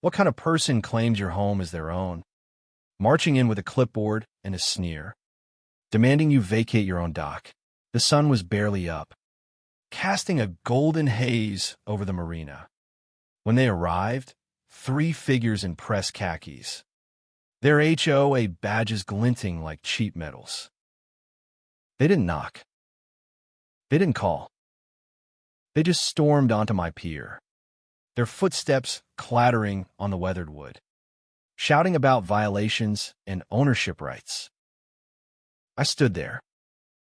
What kind of person claims your home as their own, marching in with a clipboard and a sneer, demanding you vacate your own dock? The sun was barely up, casting a golden haze over the marina. When they arrived, 3 figures in press khakis, their HOA badges glinting like cheap metals. They didn't knock. They didn't call. They just stormed onto my pier, their footsteps clattering on the weathered wood, shouting about violations and ownership rights. I stood there,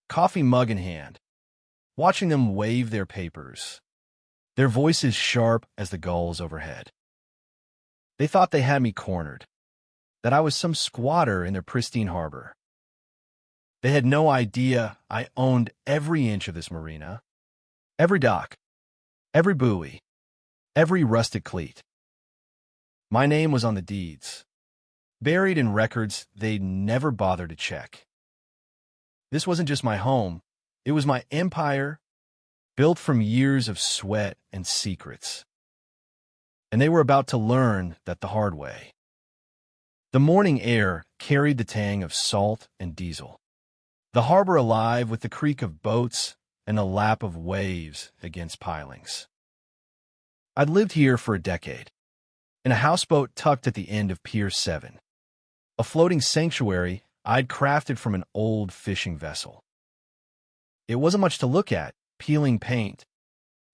coffee mug in hand, watching them wave their papers, their voices sharp as the gulls overhead. They thought they had me cornered, that I was some squatter in their pristine harbor. They had no idea I owned every inch of this marina, every dock, every buoy, every rustic cleat. My name was on the deeds, buried in records they'd never bothered to check. This wasn't just my home, it was my empire, built from years of sweat and secrets. And they were about to learn that the hard way. The morning air carried the tang of salt and diesel, the harbor alive with the creak of boats and the lap of waves against pilings. I'd lived here for a decade, in a houseboat tucked at the end of Pier 7, a floating sanctuary I'd crafted from an old fishing vessel. It wasn't much to look at, peeling paint,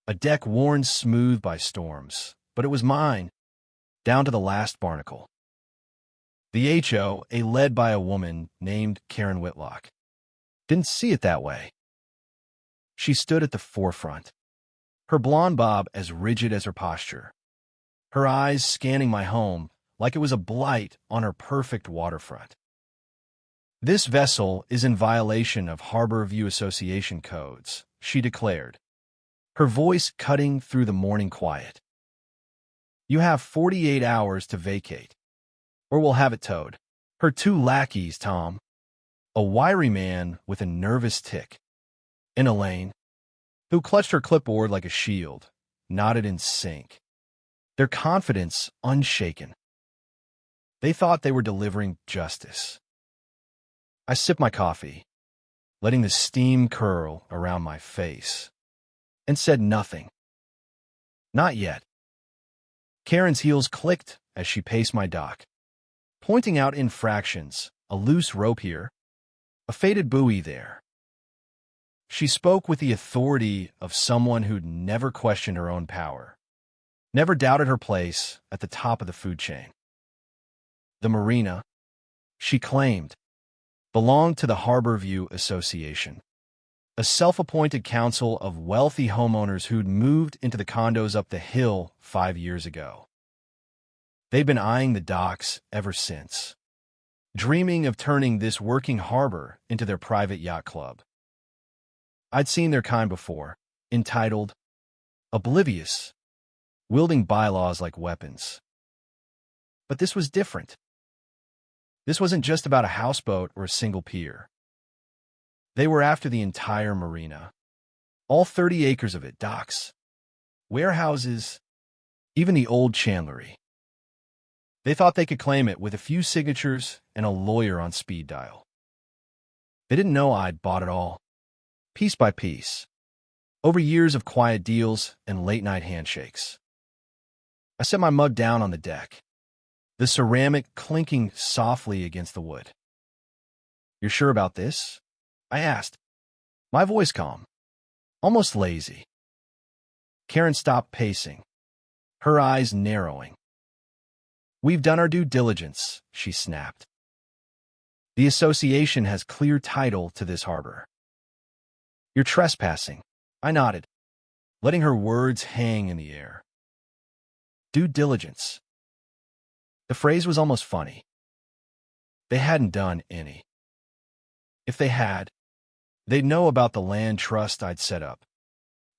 a deck worn smooth by storms, but it was mine, down to the last barnacle. The HOA, led by a woman named Karen Whitlock, didn't see it that way. She stood at the forefront, her blonde bob as rigid as her posture, her eyes scanning my home like it was a blight on her perfect waterfront. This vessel is in violation of Harbor View Association codes, she declared, her voice cutting through the morning quiet. You have 48 hours to vacate, or we'll have it towed. Her 2 lackeys, Tom, a wiry man with a nervous tic, and Elaine, who clutched her clipboard like a shield, nodded in sync, their confidence unshaken. They thought they were delivering justice. I sipped my coffee, letting the steam curl around my face, and said nothing. Not yet. Karen's heels clicked as she paced my dock, pointing out infractions, a loose rope here, a faded buoy there. She spoke with the authority of someone who'd never questioned her own power, never doubted her place at the top of the food chain. The marina, she claimed, belonged to the Harbor View Association, a self-appointed council of wealthy homeowners who'd moved into the condos up the hill 5 years ago. They'd been eyeing the docks ever since, dreaming of turning this working harbor into their private yacht club. I'd seen their kind before, entitled, oblivious, wielding bylaws like weapons. But this was different. This wasn't just about a houseboat or a single pier. They were after the entire marina, all 30 acres of it, docks, warehouses, even the old chandlery. They thought they could claim it with a few signatures and a lawyer on speed dial. They didn't know I'd bought it all, piece by piece, over years of quiet deals and late-night handshakes. I set my mug down on the deck, the ceramic clinking softly against the wood. "You're sure about this?" I asked, my voice calm, almost lazy. Karen stopped pacing, her eyes narrowing. "We've done our due diligence," she snapped. "The association has clear title to this harbor." "You're trespassing," I nodded, letting her words hang in the air. Due diligence. The phrase was almost funny. They hadn't done any. If they had, they'd know about the land trust I'd set up,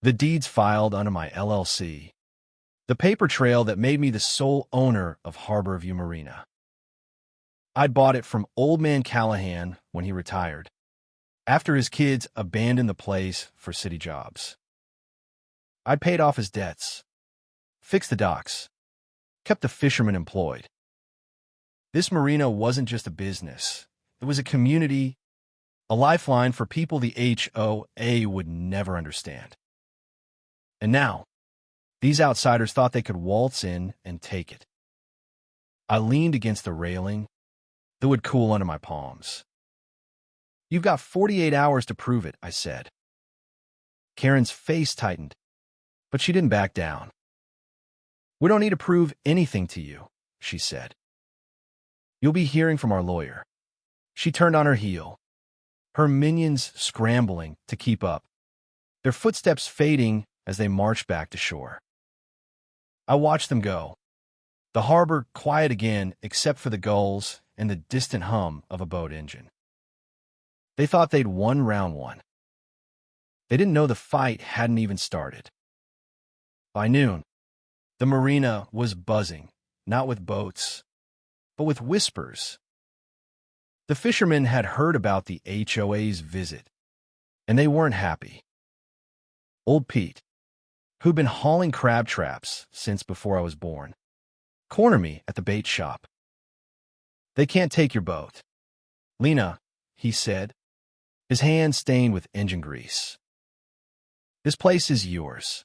the deeds filed under my LLC, the paper trail that made me the sole owner of Harbor View Marina. I'd bought it from Old Man Callahan when he retired, after his kids abandoned the place for city jobs. I'd paid off his debts, fixed the docks, kept the fishermen employed. This marina wasn't just a business. It was a community, a lifeline for people the HOA would never understand. And now, these outsiders thought they could waltz in and take it. I leaned against the railing. It would cool under my palms. "You've got 48 hours to prove it," I said. Karen's face tightened, but she didn't back down. "We don't need to prove anything to you," she said. "You'll be hearing from our lawyer." She turned on her heel, her minions scrambling to keep up, their footsteps fading as they marched back to shore. I watched them go, the harbor quiet again except for the gulls and the distant hum of a boat engine. They thought they'd won round one. They didn't know the fight hadn't even started. By noon, the marina was buzzing, not with boats, but with whispers. The fishermen had heard about the HOA's visit, and they weren't happy. Old Pete, who'd been hauling crab traps since before I was born, cornered me at the bait shop. "They can't take your boat, Lena," he said, his hand stained with engine grease. "This place is yours."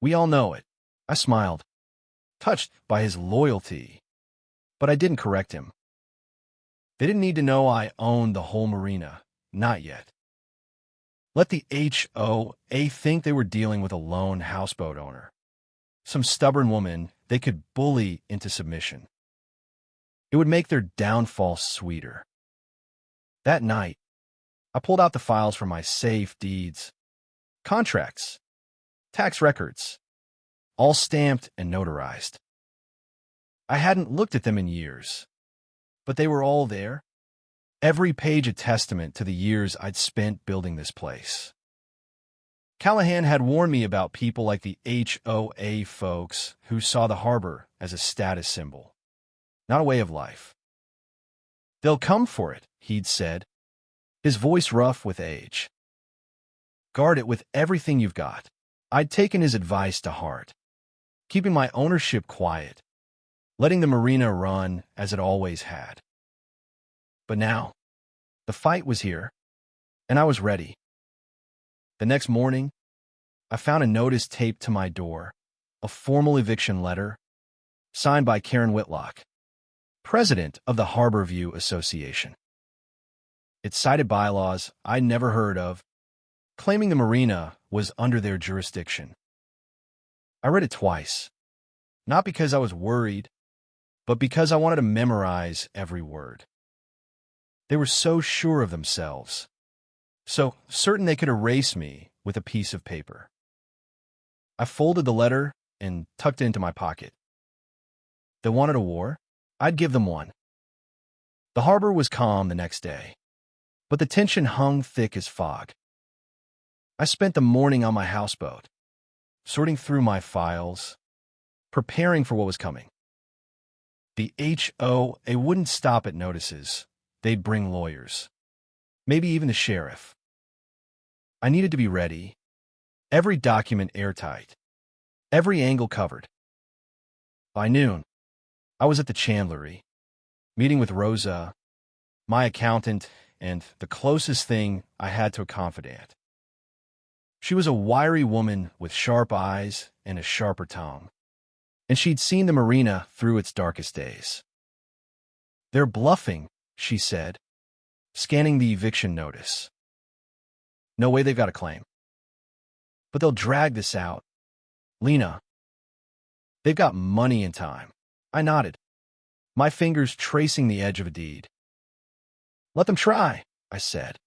"We all know it," I smiled, touched by his loyalty, but I didn't correct him. They didn't need to know I owned the whole marina, not yet. Let the HOA think they were dealing with a lone houseboat owner, some stubborn woman they could bully into submission. It would make their downfall sweeter. That night, I pulled out the files from my safe, deeds, contracts, tax records, all stamped and notarized. I hadn't looked at them in years, but they were all there, every page a testament to the years I'd spent building this place. Callahan had warned me about people like the HOA folks who saw the harbor as a status symbol, not a way of life. "They'll come for it," he'd said, his voice rough with age. "Guard it with everything you've got." I'd taken his advice to heart, keeping my ownership quiet, letting the marina run as it always had. But now, the fight was here, and I was ready. The next morning, I found a notice taped to my door, a formal eviction letter, signed by Karen Whitlock, president of the Harborview Association. It cited bylaws I'd never heard of, claiming the marina was under their jurisdiction. I read it twice, not because I was worried, but because I wanted to memorize every word. They were so sure of themselves, so certain they could erase me with a piece of paper. I folded the letter and tucked it into my pocket. They wanted a war? I'd give them one. The harbor was calm the next day, but the tension hung thick as fog. I spent the morning on my houseboat, sorting through my files, preparing for what was coming. The HOA wouldn't stop at notices. They'd bring lawyers, maybe even the sheriff. I needed to be ready, every document airtight, every angle covered. By noon, I was at the chandlery, meeting with Rosa, my accountant, and the closest thing I had to a confidant. She was a wiry woman with sharp eyes and a sharper tongue, and she'd seen the marina through its darkest days. "They're bluffing," she said, scanning the eviction notice. "No way they've got a claim. But they'll drag this out. Lena, they've got money and time." I nodded, my fingers tracing the edge of a deed. "Let them try," I said.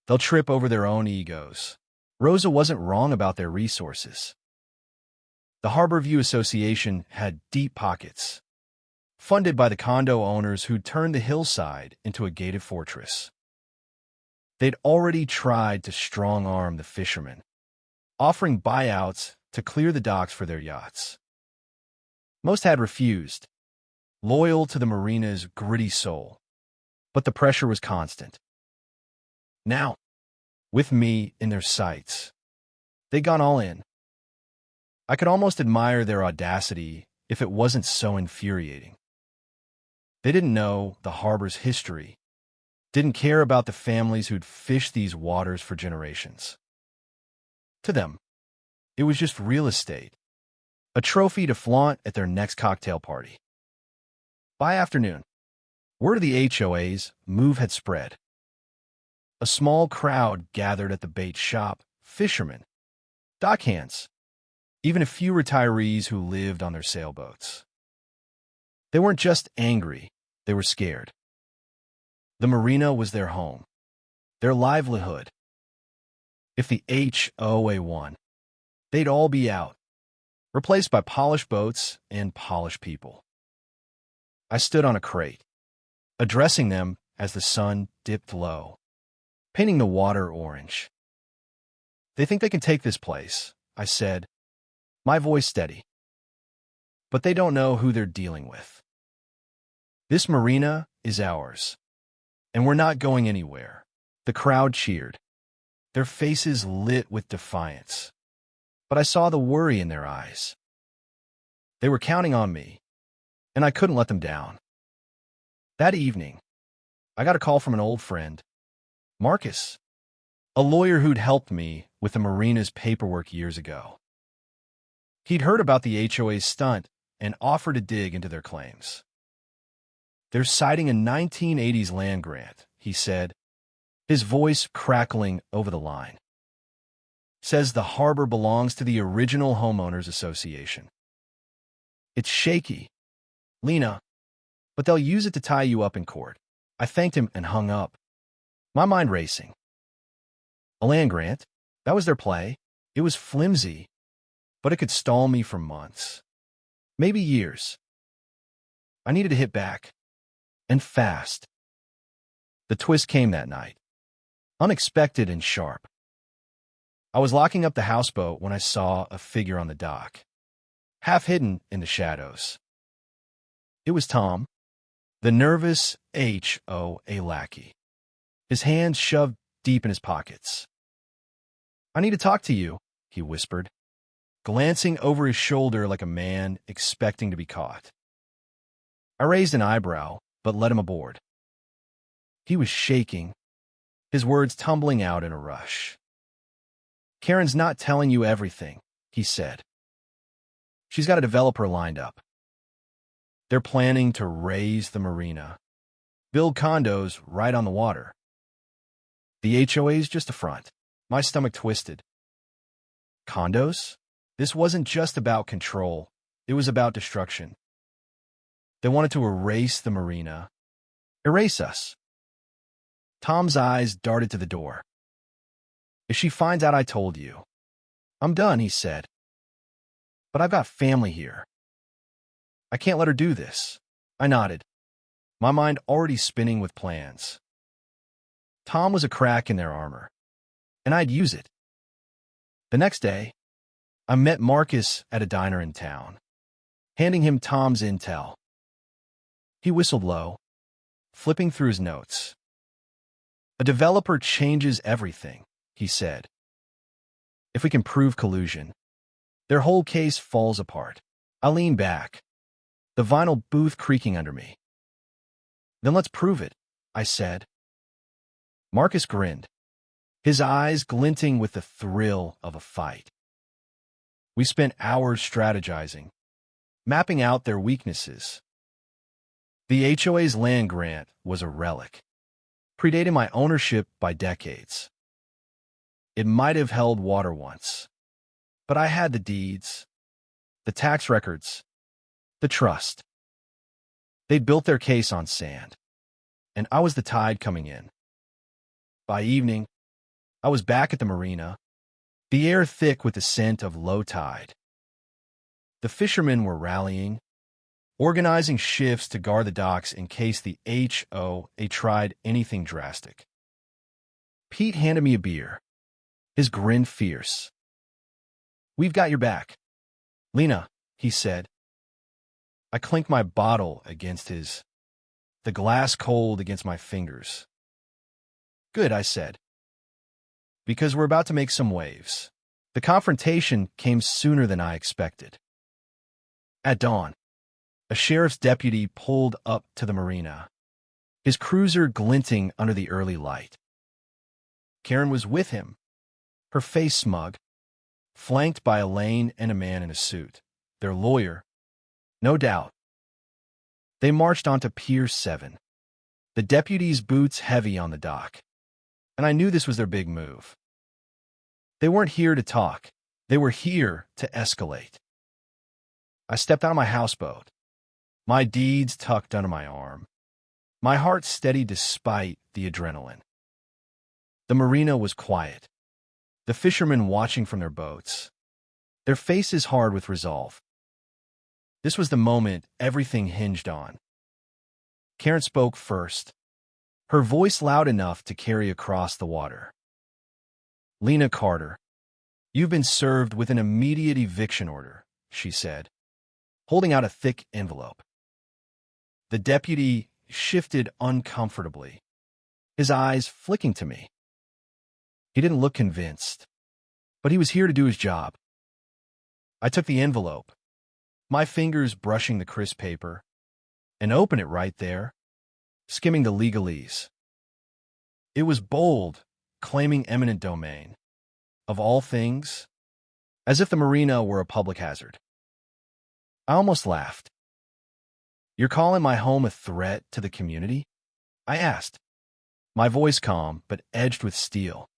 "They'll trip over their own egos." Rosa wasn't wrong about their resources. The Harborview Association had deep pockets, funded by the condo owners who'd turned the hillside into a gated fortress. They'd already tried to strong-arm the fishermen, offering buyouts to clear the docks for their yachts. Most had refused, loyal to the marina's gritty soul, but the pressure was constant. Now, with me in their sights, they'd gone all in. I could almost admire their audacity if it wasn't so infuriating. They didn't know the harbor's history, didn't care about the families who'd fished these waters for generations. To them, it was just real estate, a trophy to flaunt at their next cocktail party. By afternoon, word of the HOA's move had spread. A small crowd gathered at the bait shop, fishermen, dockhands, even a few retirees who lived on their sailboats. They weren't just angry, they were scared. The marina was their home, their livelihood. If the HOA won, they'd all be out, replaced by polished boats and polished people. I stood on a crate, addressing them as the sun dipped low, painting the water orange. They think they can take this place, I said, my voice steady. But they don't know who they're dealing with. This marina is ours, and we're not going anywhere. The crowd cheered, their faces lit with defiance. But I saw the worry in their eyes. They were counting on me, and I couldn't let them down. That evening, I got a call from an old friend, Marcus, a lawyer who'd helped me with the marina's paperwork years ago. He'd heard about the HOA's stunt and offered to dig into their claims. They're citing a 1980s land grant, he said, his voice crackling over the line. Says the harbor belongs to the original homeowners association. It's shaky, Lena, but they'll use it to tie you up in court. I thanked him and hung up, my mind racing. A land grant, that was their play. It was flimsy, but it could stall me for months, maybe years. I needed to hit back, and fast. The twist came that night, unexpected and sharp. I was locking up the houseboat when I saw a figure on the dock, half hidden in the shadows. It was Tom, the nervous HOA lackey, his hands shoved deep in his pockets. I need to talk to you, he whispered, glancing over his shoulder like a man expecting to be caught. I raised an eyebrow, but let him aboard. He was shaking, his words tumbling out in a rush. Karen's not telling you everything, he said. She's got a developer lined up. They're planning to raise the marina, build condos right on the water. The HOA's just a front. My stomach twisted. Condos? This wasn't just about control. It was about destruction. They wanted to erase the marina. Erase us. Tom's eyes darted to the door. If she finds out I told you, I'm done, he said. But I've got family here. I can't let her do this. I nodded, my mind already spinning with plans. Tom was a crack in their armor, and I'd use it. The next day, I met Marcus at a diner in town, handing him Tom's intel. He whistled low, flipping through his notes. A developer changes everything, he said. If we can prove collusion, their whole case falls apart. I leaned back, the vinyl booth creaking under me. Then let's prove it, I said. Marcus grinned, his eyes glinting with the thrill of a fight. We spent hours strategizing, mapping out their weaknesses. The HOA's land grant was a relic, predating my ownership by decades. It might have held water once, but I had the deeds, the tax records, the trust. They'd built their case on sand, and I was the tide coming in. By evening, I was back at the marina, the air thick with the scent of low tide. The fishermen were rallying, organizing shifts to guard the docks in case the HOA tried anything drastic. Pete handed me a beer, his grin fierce. We've got your back, Lena, he said. I clinked my bottle against his, the glass cold against my fingers. Good, I said. Because we're about to make some waves. The confrontation came sooner than I expected. At dawn, A sheriff's deputy pulled up to the marina, his cruiser glinting under the early light. Karen was with him, her face smug, flanked by Elaine and a man in a suit, their lawyer, no doubt. They marched onto Pier 7, the deputy's boots heavy on the dock, and I knew this was their big move. They weren't here to talk. They were here to escalate. I stepped out of my houseboat, my deeds tucked under my arm, my heart steady despite the adrenaline. The marina was quiet, the fishermen watching from their boats, their faces hard with resolve. This was the moment everything hinged on. Karen spoke first, her voice loud enough to carry across the water. "Lena Carter, you've been served with an immediate eviction order," she said, holding out a thick envelope. The deputy shifted uncomfortably, his eyes flicking to me. He didn't look convinced, but he was here to do his job. I took the envelope, my fingers brushing the crisp paper, and opened it right there, skimming the legalese. It was bold, claiming eminent domain. Of all things, as if the marina were a public hazard. I almost laughed. "You're calling my home a threat to the community?" I asked, my voice calm but edged with steel.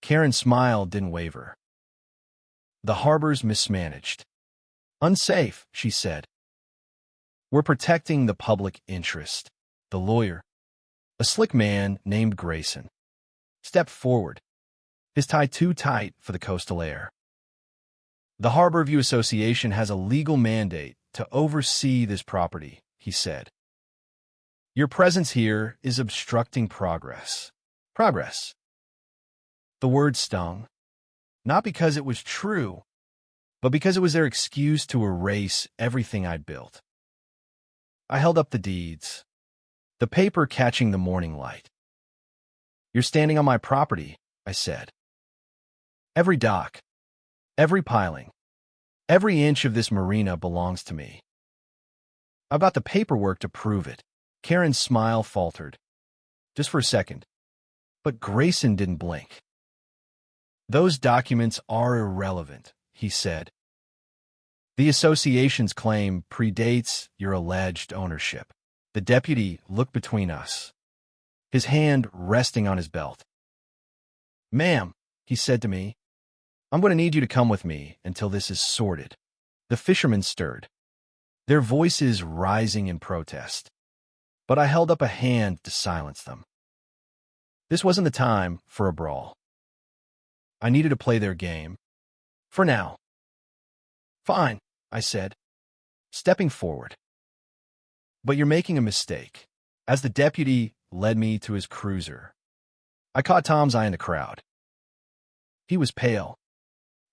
Karen's smile didn't waver. "The harbor's mismanaged. Unsafe," she said. "We're protecting the public interest." The lawyer, a slick man named Grayson, stepped forward, his tie too tight for the coastal air. "The Harbor View Association has a legal mandate to oversee this property," he said. "Your presence here is obstructing progress." Progress. The word stung, not because it was true, but because it was their excuse to erase everything I'd built. I held up the deeds, the paper catching the morning light. "You're standing on my property," I said. "Every dock, every piling, every inch of this marina belongs to me. I've got the paperwork to prove it." Karen's smile faltered, just for a second, but Grayson didn't blink. "Those documents are irrelevant," he said. "The association's claim predates your alleged ownership." The deputy looked between us, his hand resting on his belt. "Ma'am," he said to me, "I'm going to need you to come with me until this is sorted." The fishermen stirred, their voices rising in protest, but I held up a hand to silence them. This wasn't the time for a brawl. I needed to play their game, for now. "Fine," I said, stepping forward. "But you're making a mistake." As the deputy led me to his cruiser, I caught Tom's eye in the crowd. He was pale,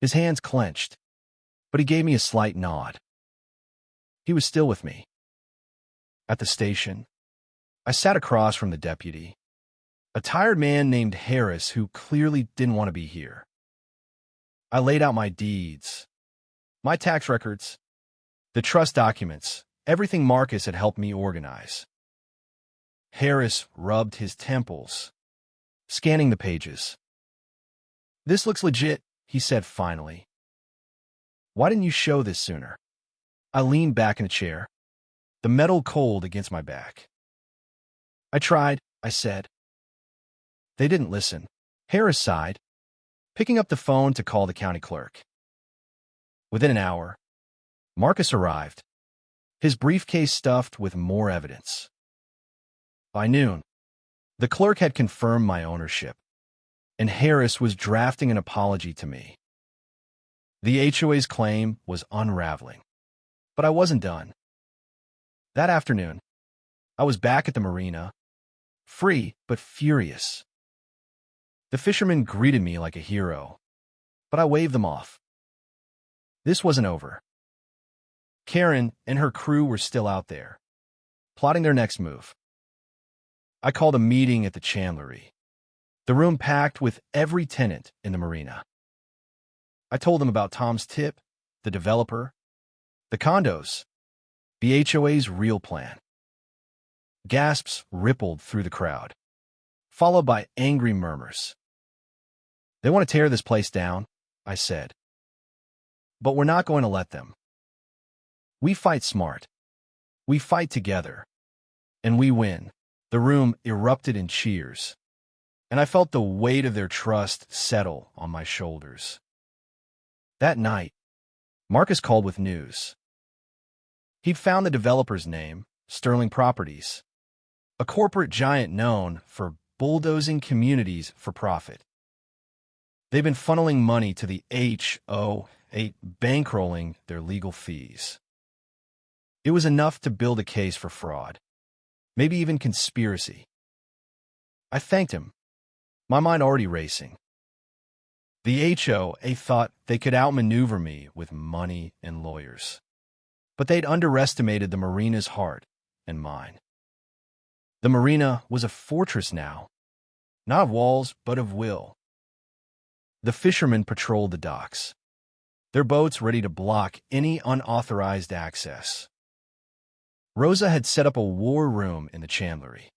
his hands clenched, but he gave me a slight nod. He was still with me. At the station, I sat across from the deputy, a tired man named Harris who clearly didn't want to be here. I laid out my deeds, my tax records, the trust documents, everything Marcus had helped me organize. Harris rubbed his temples, scanning the pages. "This looks legit," he said finally. "Why didn't you show this sooner?" I leaned back in a chair, the metal cold against my back. "I tried," I said. They didn't listen. Harris sighed, picking up the phone to call the county clerk. Within an hour, Marcus arrived, his briefcase stuffed with more evidence. By noon, the clerk had confirmed my ownership, and Harris was drafting an apology to me. The HOA's claim was unraveling, but I wasn't done. That afternoon, I was back at the marina, free but furious. The fishermen greeted me like a hero, but I waved them off. This wasn't over. Karen and her crew were still out there, plotting their next move. I called a meeting at the chandlery, the room packed with every tenant in the marina. I told them about Tom's tip, the developer, the condos, The HOA's real plan. Gasps rippled through the crowd, followed by angry murmurs. They want to tear this place down, I said. But we're not going to let them. We fight smart. We fight together. And we win. The room erupted in cheers, and I felt the weight of their trust settle on my shoulders. That night, Marcus called with news. He'd found the developer's name, Sterling Properties, a corporate giant known for bulldozing communities for profit. They've been funneling money to the HOA, bankrolling their legal fees. It was enough to build a case for fraud, maybe even conspiracy. I thanked him, my mind already racing. The HOA thought they could outmaneuver me with money and lawyers, but they'd underestimated the Marina's heart and mine. The Marina was a fortress now, not of walls, but of will. The fishermen patrolled the docks, their boats ready to block any unauthorized access. Rosa had set up a war room in the chandlery,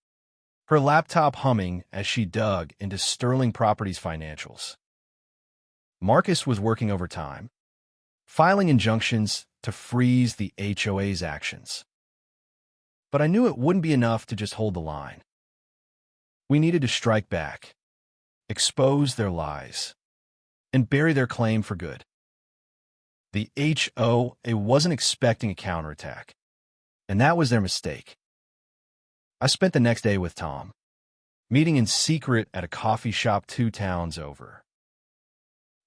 her laptop humming as she dug into Sterling Properties financials. Marcus was working overtime, filing injunctions to freeze the HOA's actions. But I knew it wouldn't be enough to just hold the line. We needed to strike back, expose their lies, and bury their claim for good. The HOA wasn't expecting a counterattack, and that was their mistake. I spent the next day with Tom, meeting in secret at a coffee shop 2 towns over.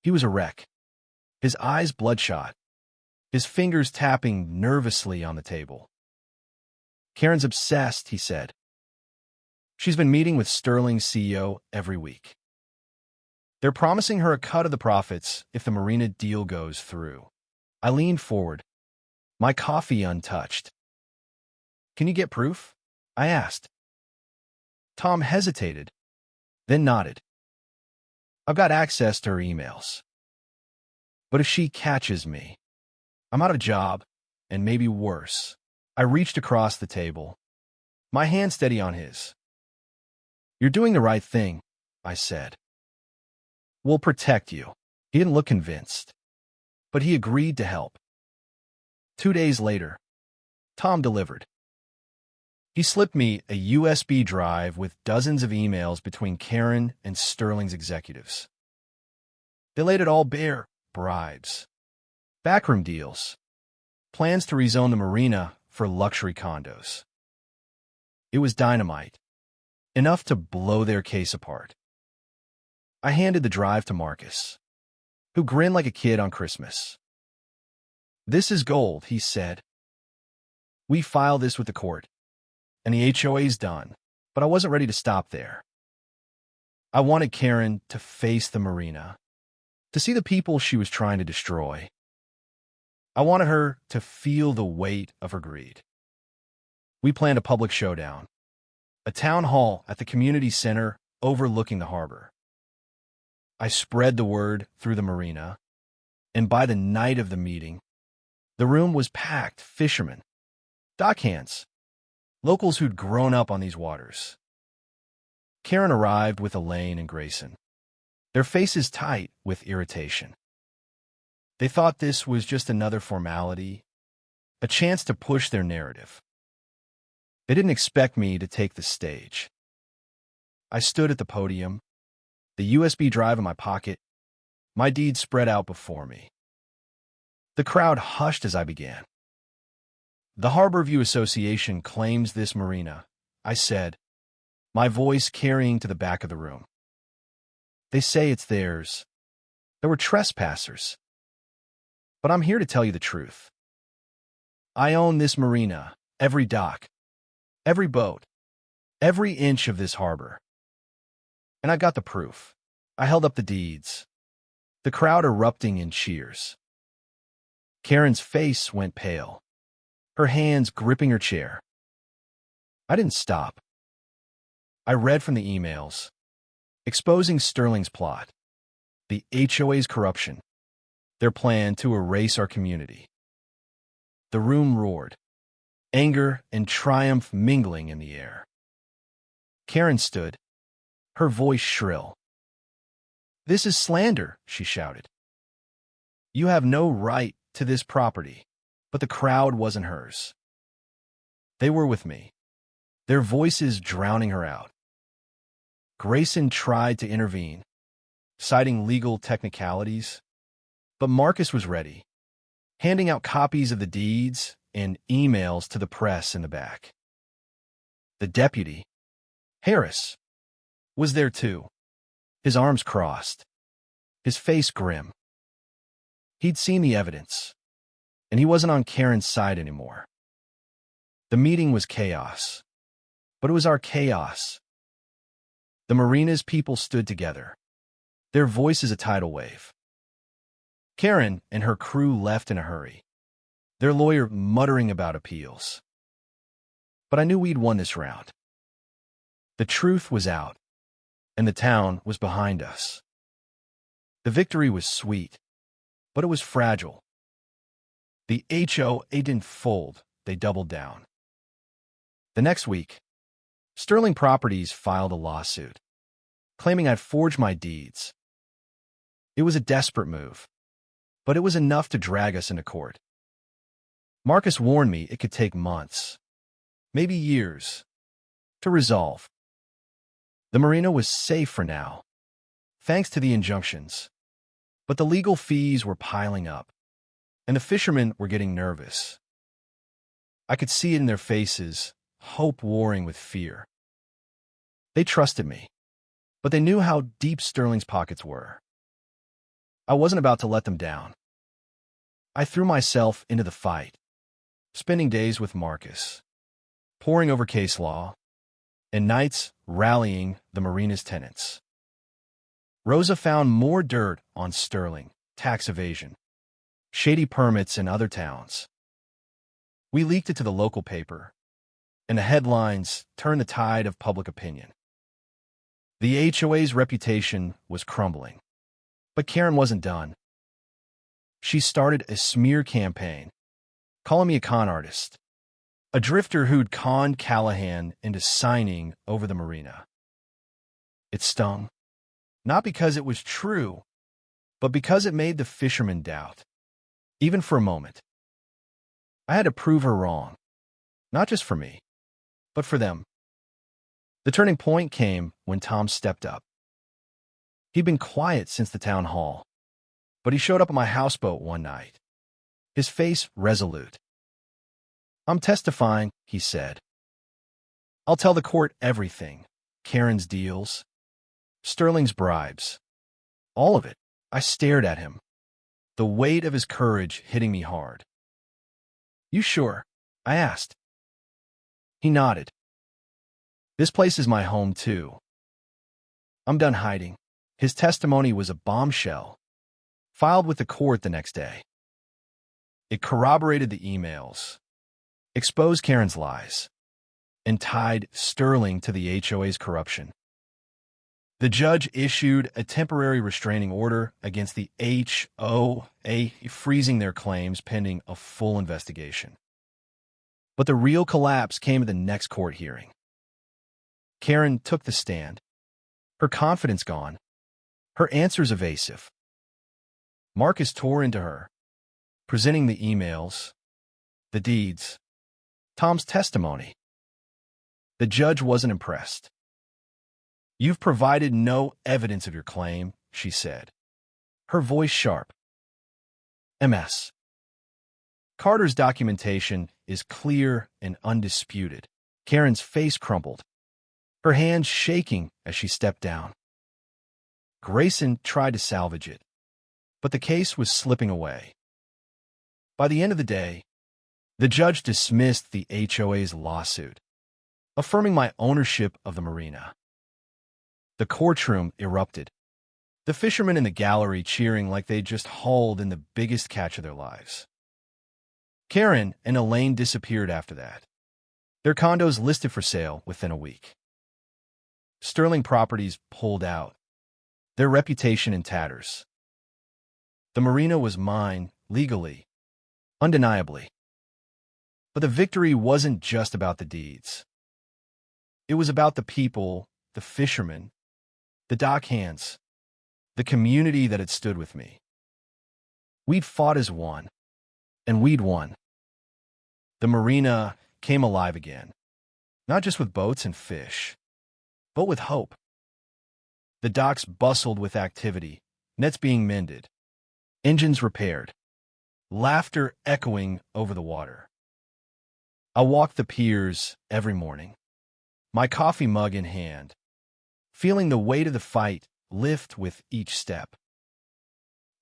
He was a wreck, his eyes bloodshot, his fingers tapping nervously on the table. Karen's obsessed, he said. She's been meeting with Sterling's CEO every week. They're promising her a cut of the profits if the Marina deal goes through. I leaned forward, my coffee untouched. Can you get proof? I asked. Tom hesitated, then nodded. I've got access to her emails. But if she catches me, I'm out of a job, and maybe worse. I reached across the table, my hand steady on his. You're doing the right thing, I said. We'll protect you. He didn't look convinced, but he agreed to help. 2 days later, Tom delivered. He slipped me a USB drive with dozens of emails between Karen and Sterling's executives. They laid it all bare: bribes, backroom deals, plans to rezone the Marina for luxury condos. It was dynamite, enough to blow their case apart. I handed the drive to Marcus, who grinned like a kid on Christmas. This is gold, he said. We filed this with the court, and the HOA's done, but I wasn't ready to stop there. I wanted Karen to face the Marina, to see the people she was trying to destroy. I wanted her to feel the weight of her greed. We planned a public showdown, a town hall at the community center overlooking the harbor. I spread the word through the Marina, and by the night of the meeting, the room was packed: fishermen, dockhands, locals who'd grown up on these waters. Karen arrived with Elaine and Grayson, their faces tight with irritation. They thought this was just another formality, a chance to push their narrative. They didn't expect me to take the stage. I stood at the podium, the USB drive in my pocket, my deeds spread out before me. The crowd hushed as I began. The Harborview Association claims this marina, I said, my voice carrying to the back of the room. They say it's theirs. There were trespassers. But I'm here to tell you the truth. I own this marina, every dock, every boat, every inch of this harbor. And I got the proof. I held up the deeds, the crowd erupting in cheers. Karen's face went pale, her hands gripping her chair. I didn't stop. I read from the emails, exposing Sterling's plot, the HOA's corruption, their plan to erase our community. The room roared. anger and triumph mingling in the air. Karen stood, her voice shrill. "This is slander," she shouted. "You have no right to this property." But the crowd wasn't hers. They were with me, their voices drowning her out. Grayson tried to intervene, citing legal technicalities, but Marcus was ready, handing out copies of the deeds and emails to the press in the back. The deputy, Harris, was there too, his arms crossed, his face grim. He'd seen the evidence, and he wasn't on Karen's side anymore. The meeting was chaos, but it was our chaos. The Marina's people stood together, their voices a tidal wave. Karen and her crew left in a hurry, their lawyer muttering about appeals. But I knew we'd won this round. The truth was out, and the town was behind us. The victory was sweet, but it was fragile. The HOA didn't fold, they doubled down. The next week, Sterling Properties filed a lawsuit, claiming I'd forged my deeds. It was a desperate move, but it was enough to drag us into court. Marcus warned me it could take months, maybe years, to resolve. The Marina was safe for now, thanks to the injunctions, but the legal fees were piling up, and the fishermen were getting nervous. I could see it in their faces, hope warring with fear. They trusted me, but they knew how deep Sterling's pockets were. I wasn't about to let them down. I threw myself into the fight, spending days with Marcus, poring over case law, and nights rallying the Marina's tenants. Rosa found more dirt on Sterling, tax evasion, shady permits in other towns. We leaked it to the local paper, and the headlines turned the tide of public opinion. The HOA's reputation was crumbling, but Karen wasn't done. She started a smear campaign, calling me a con artist, a drifter who'd conned Callahan into signing over the Marina. It stung, not because it was true, but because it made the fishermen doubt, even for a moment. I had to prove her wrong, not just for me, but for them. The turning point came when Tom stepped up. He'd been quiet since the town hall, but he showed up at my houseboat one night, his face resolute. "I'm testifying," he said. "I'll tell the court everything, Karen's deals, Sterling's bribes, all of it." I stared at him, the weight of his courage hitting me hard. "You sure?" I asked. He nodded. "This place is my home, too. I'm done hiding." His testimony was a bombshell, filed with the court the next day. It corroborated the emails, exposed Karen's lies, and tied Sterling to the HOA's corruption. The judge issued a temporary restraining order against the HOA, freezing their claims pending a full investigation. But the real collapse came at the next court hearing. Karen took the stand, her confidence gone, her answers evasive. Marcus tore into her, presenting the emails, the deeds, Tom's testimony. The judge wasn't impressed. "You've provided no evidence of your claim," she said, her voice sharp. "MS. Carter's documentation is clear and undisputed." Karen's face crumpled, her hands shaking as she stepped down. Grayson tried to salvage it, but the case was slipping away. By the end of the day, the judge dismissed the HOA's lawsuit, affirming my ownership of the Marina. The courtroom erupted, the fishermen in the gallery cheering like they'd just hauled in the biggest catch of their lives. Karen and Elaine disappeared after that, their condos listed for sale within a week. Sterling Properties pulled out, their reputation in tatters. The Marina was mine legally, undeniably. But the victory wasn't just about the deeds. It was about the people, the fishermen, the dock hands, the community that had stood with me. We'd fought as one, and we'd won. The marina came alive again, not just with boats and fish, but with hope. The docks bustled with activity, nets being mended, engines repaired, laughter echoing over the water. I walked the piers every morning, my coffee mug in hand, feeling the weight of the fight lift with each step.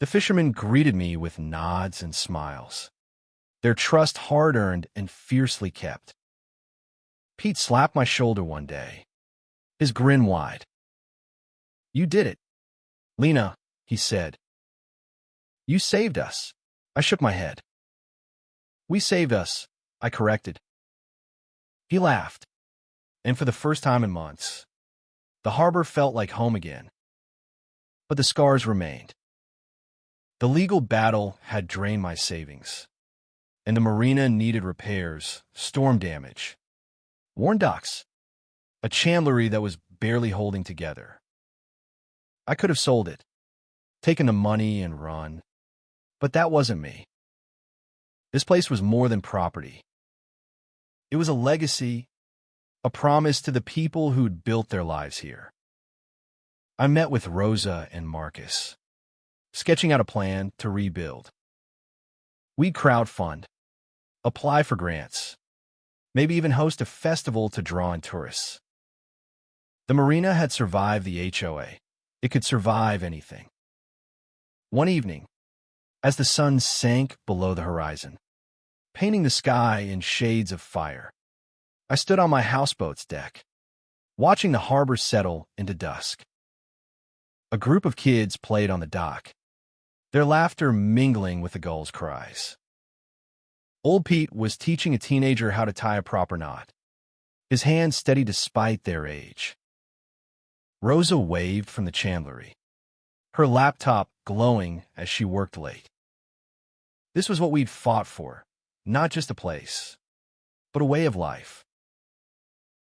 The fishermen greeted me with nods and smiles, their trust hard-earned and fiercely kept. Pete slapped my shoulder one day, his grin wide. "You did it, Lena," he said. "You saved us." I shook my head. "We saved us," I corrected. He laughed, and for the first time in months, the harbor felt like home again. But the scars remained. The legal battle had drained my savings, and the marina needed repairs, storm damage, worn docks, a chandlery that was barely holding together. I could have sold it, taken the money and run, but that wasn't me. This place was more than property. It was a legacy, a promise to the people who'd built their lives here. I met with Rosa and Marcus, sketching out a plan to rebuild. We'd crowdfund, apply for grants, maybe even host a festival to draw in tourists. The marina had survived the HOA. It could survive anything. One evening, as the sun sank below the horizon, painting the sky in shades of fire, I stood on my houseboat's deck, watching the harbor settle into dusk. A group of kids played on the dock, their laughter mingling with the gulls' cries. Old Pete was teaching a teenager how to tie a proper knot, his hands steady despite their age. Rosa waved from the chandlery, her laptop glowing as she worked late. This was what we'd fought for, not just a place, but a way of life.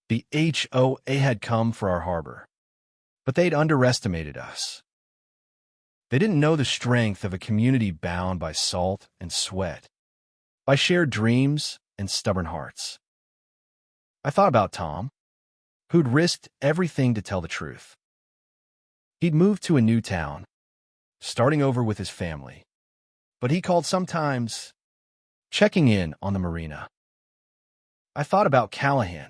The HOA had come for our harbor, but they'd underestimated us. They didn't know the strength of a community bound by salt and sweat, by shared dreams and stubborn hearts. I thought about Tom, who'd risked everything to tell the truth. He'd moved to a new town, starting over with his family, but he called sometimes, checking in on the marina. I thought about Callahan,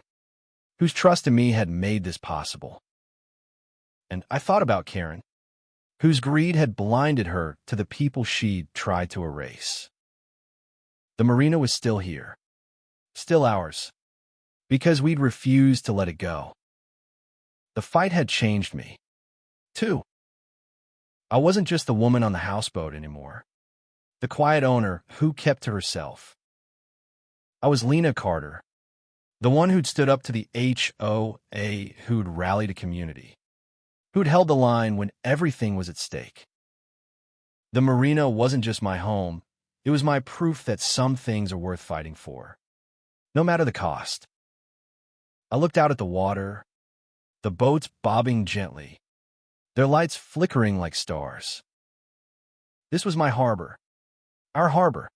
whose trust in me had made this possible. And I thought about Karen, whose greed had blinded her to the people she'd tried to erase. The marina was still here, still ours, because we'd refused to let it go. The fight had changed me, too. I wasn't just the woman on the houseboat anymore, the quiet owner who kept to herself. I was Lena Carter, the one who'd stood up to the HOA, who'd rallied a community, who'd held the line when everything was at stake. The marina wasn't just my home, it was my proof that some things are worth fighting for, no matter the cost. I looked out at the water, the boats bobbing gently, their lights flickering like stars. This was my harbor, our harbor,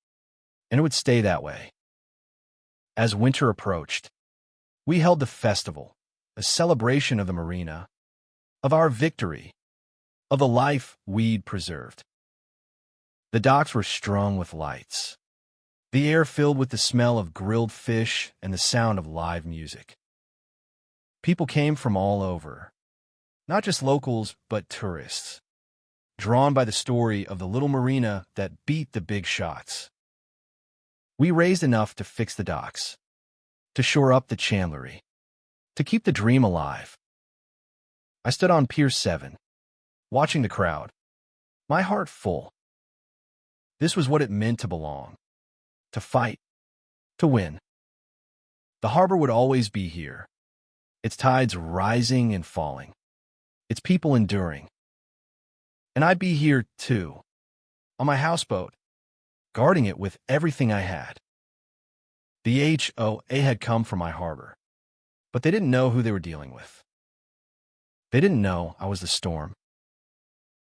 and it would stay that way. As winter approached, we held the festival, a celebration of the marina, of our victory, of the life we'd preserved. The docks were strung with lights, the air filled with the smell of grilled fish and the sound of live music. People came from all over, not just locals, but tourists, drawn by the story of the little marina that beat the big shots. We raised enough to fix the docks, to shore up the chandlery, to keep the dream alive. I stood on Pier 7, watching the crowd, my heart full. This was what it meant to belong, to fight, to win. The harbor would always be here, its tides rising and falling, its people enduring. And I'd be here, too, on my houseboat, guarding it with everything I had. The HOA had come from my harbor, but they didn't know who they were dealing with. They didn't know I was the storm.